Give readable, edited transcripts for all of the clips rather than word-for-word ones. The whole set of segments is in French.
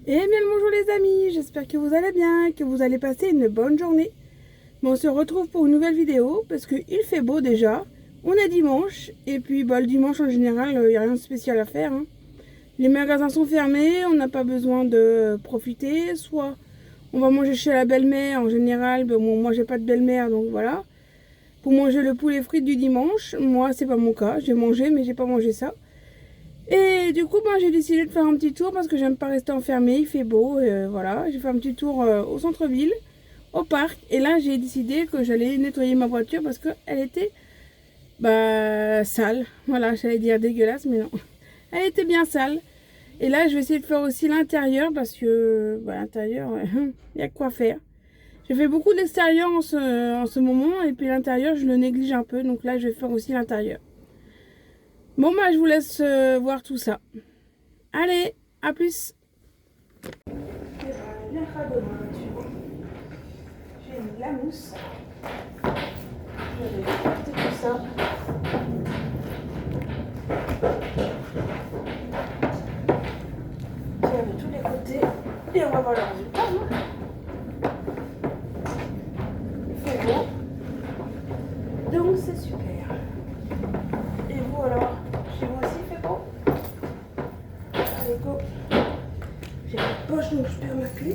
Et bien le bonjour les amis, j'espère que vous allez bien, que vous allez passer une bonne journée. Bon, on se retrouve pour une nouvelle vidéo parce qu'il fait beau déjà. On est dimanche et puis le dimanche en général, il n'y a rien de spécial à faire. Les magasins sont fermés, on n'a pas besoin de profiter. Soit on va manger chez la belle-mère en général, bon, moi j'ai pas de belle-mère donc voilà. Pour manger le poulet frites du dimanche, moi c'est pas mon cas, j'ai mangé mais j'ai pas mangé ça. Et du coup, j'ai décidé de faire un petit tour parce que j'aime pas rester enfermée, il fait beau, voilà. J'ai fait un petit tour au centre-ville, au parc, et là j'ai décidé que j'allais nettoyer ma voiture parce qu'elle était sale. Voilà, j'allais dire dégueulasse, mais non. Elle était bien sale. Et là, je vais essayer de faire aussi l'intérieur parce que l'intérieur, il y a quoi faire. J'ai fait beaucoup d'extérieur en ce moment et puis l'intérieur, je le néglige un peu. Donc là, je vais faire aussi l'intérieur. Bon, je vous laisse voir tout ça. Allez, à plus. Bien crado dans la voiture. J'ai mis la mousse. Je vais porter tout ça. Faire de tous les côtés. Et on va voir le résultat. Il fait beau. Donc c'est super. Et vous alors, chez vous aussi il fait beau? Allez go. J'ai pas de poche donc je perds ma clé.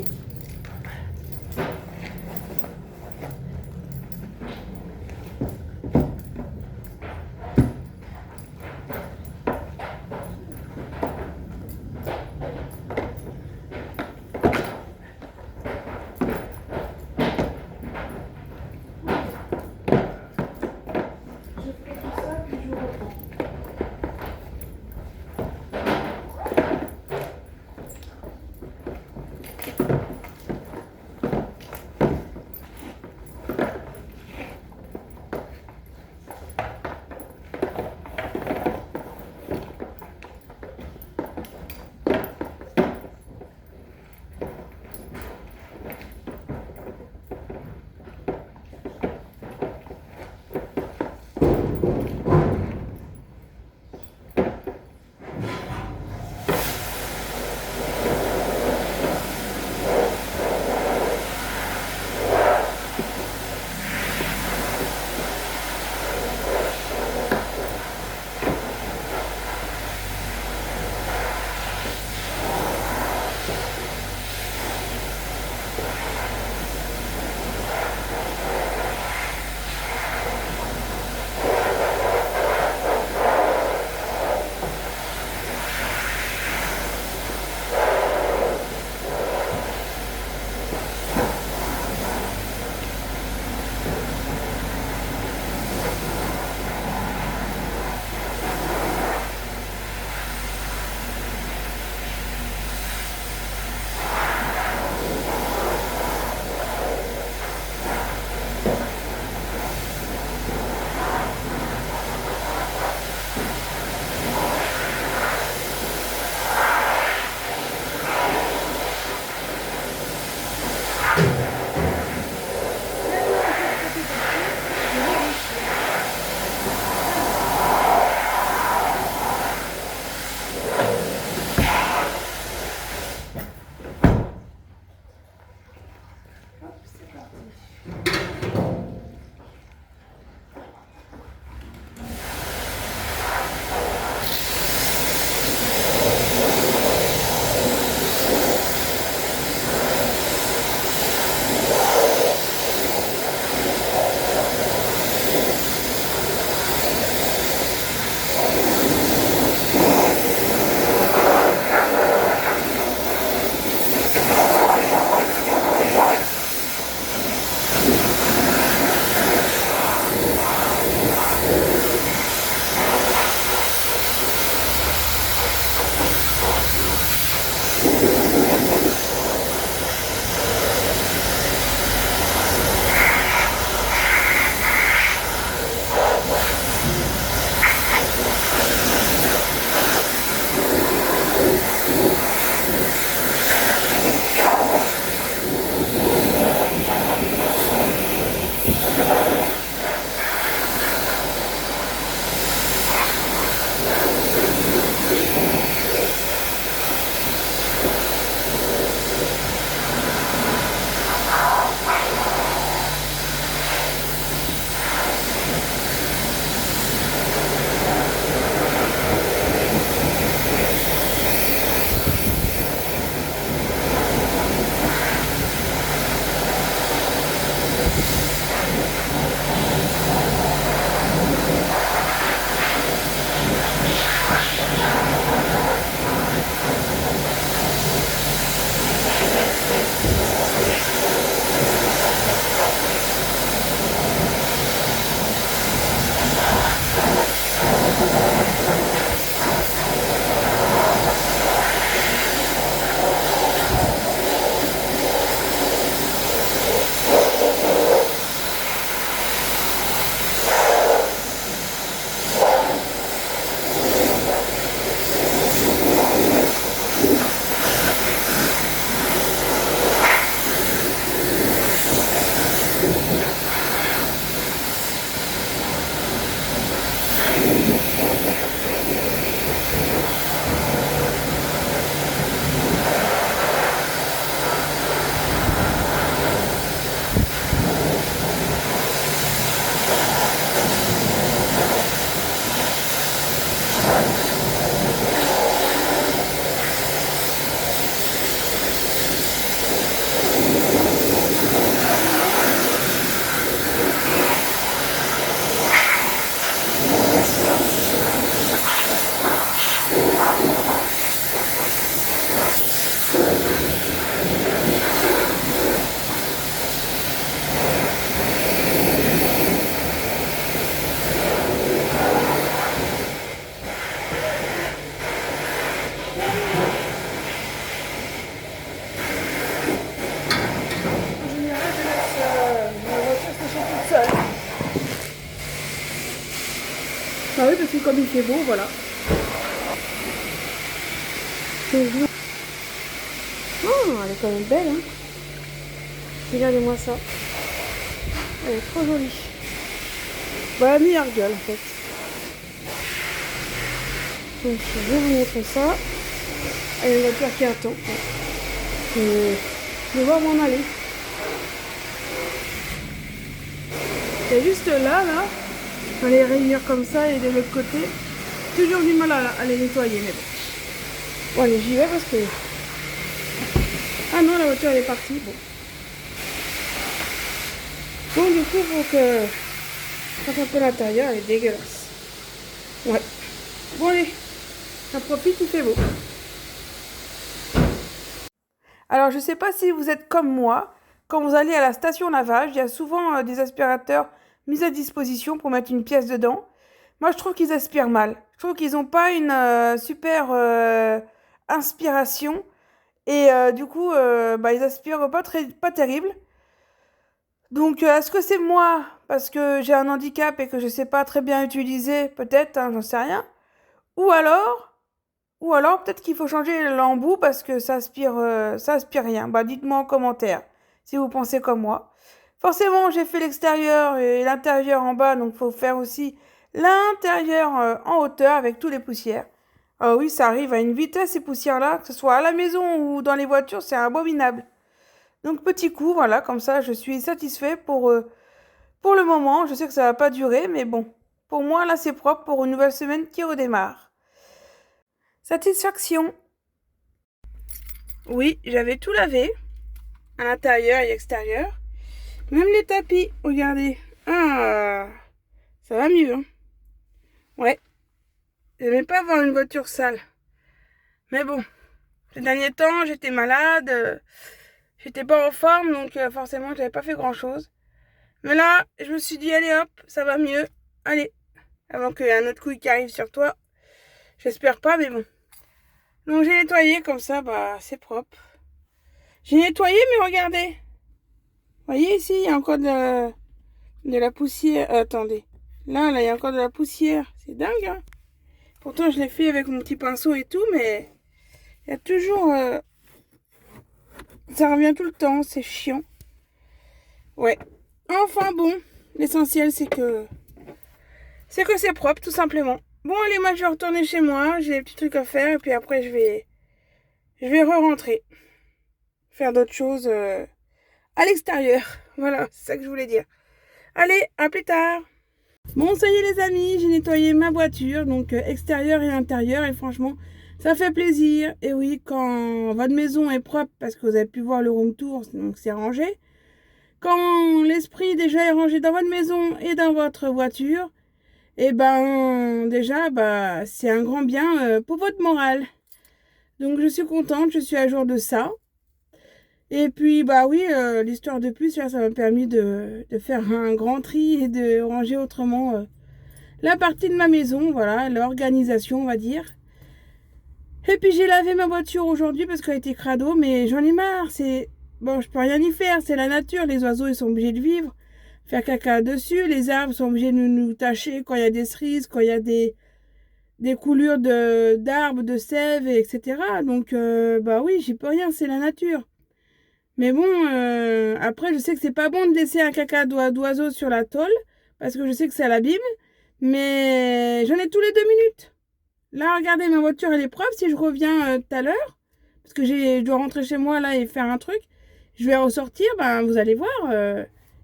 parce que comme il fait beau, voilà. Oh, elle est quand même belle, hein. Regardez-moi ça. Elle est trop jolie. Bah, la meilleure gueule, en fait. Donc, je vais vous montrer ça. Elle est une voiture qui attend. Je vais voir m'en aller. C'est juste là, on va les réunir comme ça et de l'autre côté. Toujours du mal à les nettoyer, mais bon. Bon, allez, j'y vais parce que... Ah non, la voiture elle est partie. Bon. Bon, du coup, il faut que... Quand un peu l'intérieur, elle est dégueulasse. Ouais. Bon, allez. Ça profite, il fait beau. Alors, je sais pas si vous êtes comme moi. Quand vous allez à la station lavage, il y a souvent des aspirateurs mis à disposition pour mettre une pièce dedans. Moi, je trouve qu'ils aspirent mal. Je trouve qu'ils n'ont pas une super inspiration. Et du coup, ils aspirent pas terrible. Donc, est-ce que c'est moi parce que j'ai un handicap et que je ne sais pas très bien utiliser? Peut-être, hein, j'en sais rien. Ou alors, ou alors peut-être qu'il faut changer l'embout parce que ça aspire rien. Bah, dites-moi en commentaire si vous pensez comme moi. Forcément, j'ai fait l'extérieur et l'intérieur en bas, donc il faut faire aussi l'intérieur en hauteur avec toutes les poussières. Ah oui, ça arrive à une vitesse ces poussières-là, que ce soit à la maison ou dans les voitures, c'est abominable. Donc petit coup, voilà, comme ça, je suis satisfait pour le moment. Je sais que ça va pas durer, mais bon, pour moi, là, c'est propre pour une nouvelle semaine qui redémarre. Satisfaction. Oui, j'avais tout lavé, à l'intérieur et extérieur. Même les tapis, regardez. Ah, ça va mieux, hein. Ouais, j'aimais pas avoir une voiture sale. Mais bon, ces derniers temps, j'étais malade, j'étais pas en forme, donc forcément, j'avais pas fait grand-chose. Mais là, je me suis dit, allez hop, ça va mieux. Allez, avant qu'il y ait un autre couille qui arrive sur toi. J'espère pas, mais bon. Donc j'ai nettoyé comme ça, bah c'est propre. J'ai nettoyé, mais regardez. Vous voyez ici, il y a encore de la poussière. Attendez. Là, il y a encore de la poussière. C'est dingue, hein. Pourtant, je l'ai fait avec mon petit pinceau et tout, mais il y a toujours... Ça revient tout le temps, c'est chiant. Ouais. Enfin bon, l'essentiel c'est que c'est propre, tout simplement. Bon, allez, moi je vais retourner chez moi, j'ai des petits trucs à faire, et puis après je vais re-rentrer. Faire d'autres choses à l'extérieur. Voilà, c'est ça que je voulais dire. Allez, à plus tard. Bon, ça y est les amis, j'ai nettoyé ma voiture, donc extérieur et intérieur, et franchement, ça fait plaisir. Et oui, quand votre maison est propre, parce que vous avez pu voir le room tour, donc c'est rangé. Quand l'esprit déjà est rangé dans votre maison et dans votre voiture, et ben déjà, bah, c'est un grand bien pour votre morale. Donc je suis contente, je suis à jour de ça. Et puis, bah oui, l'histoire de plus, là, ça m'a permis de faire un grand tri et de ranger autrement la partie de ma maison, voilà, l'organisation, on va dire. Et puis j'ai lavé ma voiture aujourd'hui parce qu'elle était crado, mais j'en ai marre, bon, je peux rien y faire, c'est la nature, les oiseaux, ils sont obligés de vivre, faire caca dessus, les arbres sont obligés de nous tacher quand il y a des cerises, quand il y a des coulures d'arbres, de sève, etc. Donc, bah oui, j'y peux rien, c'est la nature. Mais bon, après, je sais que c'est pas bon de laisser un caca d'oiseau sur la tôle, parce que je sais que ça l'abîme, mais j'en ai tous les 2 minutes. Là, regardez, ma voiture, elle est propre. Si je reviens tout à l'heure, parce que je dois rentrer chez moi, là, et faire un truc, je vais ressortir, ben, vous allez voir,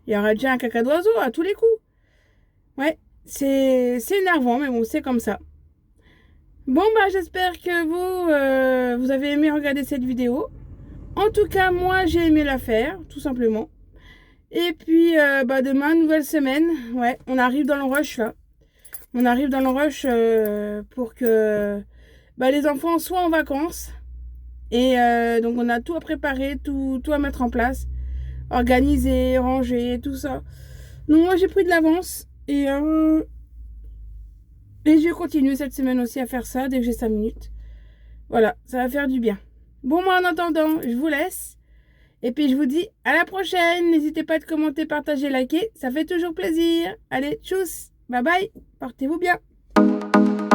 il y aura déjà un caca d'oiseau à tous les coups. Ouais, c'est énervant, mais bon, c'est comme ça. Bon, bah, j'espère que vous avez aimé regarder cette vidéo. En tout cas, moi, j'ai aimé la faire, tout simplement. Et puis, bah, demain, nouvelle semaine. Ouais, on arrive dans le rush, là. On arrive dans le rush pour que bah, les enfants soient en vacances. Et donc, on a tout à préparer, tout à mettre en place. Organiser, ranger, tout ça. Donc, moi, j'ai pris de l'avance. Et je vais continuer cette semaine aussi à faire ça dès que j'ai 5 minutes. Voilà, ça va faire du bien. Bon, moi, en attendant, je vous laisse. Et puis, je vous dis à la prochaine. N'hésitez pas à commenter, partager, liker. Ça fait toujours plaisir. Allez, tchuss. Bye bye. Portez-vous bien. Bye.